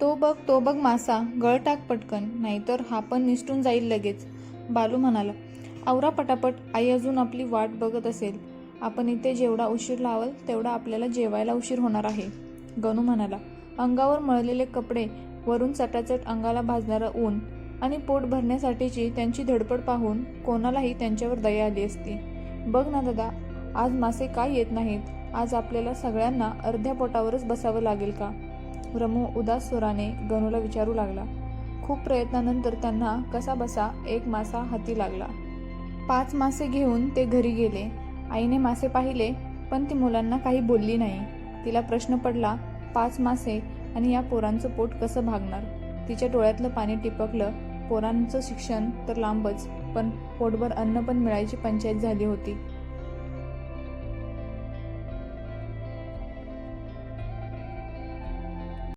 तो बघ मासा, गळ टाक पटकन, नाहीतर हा पण निसटून जाईल लगेच. बालू म्हणाला. आवरा पटापट, आई अजून आपली वाट बघत असेल. आपण इथे जेवढा उशीर लावाल तेवढा आपल्याला जेवायला उशीर होणार आहे. गणू म्हणाला. अंगावर मळलेले कपडे, वरून चटाचट अंगाला भाजणारं ऊन आणि पोट भरण्यासाठीची त्यांची धडपड पाहून कोणालाही त्यांच्यावर दया आली असती. बघ ना दादा, आज मासे काय येत नाहीत? आज आपल्याला सगळ्यांना अर्ध्या पोटावरच बसावं लागेल का? रमू उदास स्वराने गणूला विचारू लागला. खूप प्रयत्नानंतर त्यांना कसा बसा एक मासा हाती लागला. 5 मासे घेऊन ते घरी गेले. आईने मासे पाहिले, पण ती मुलांना काही बोलली नाही. तिला प्रश्न पडला, 5 मासे आणि या पोरांचं पोट कसं भागणार? तिच्या डोळ्यातलं पाणी टिपकलं. पोरांचं शिक्षण तर लांबच, पण पोटभर अन्न पण मिळायची पंचायत झाली होती.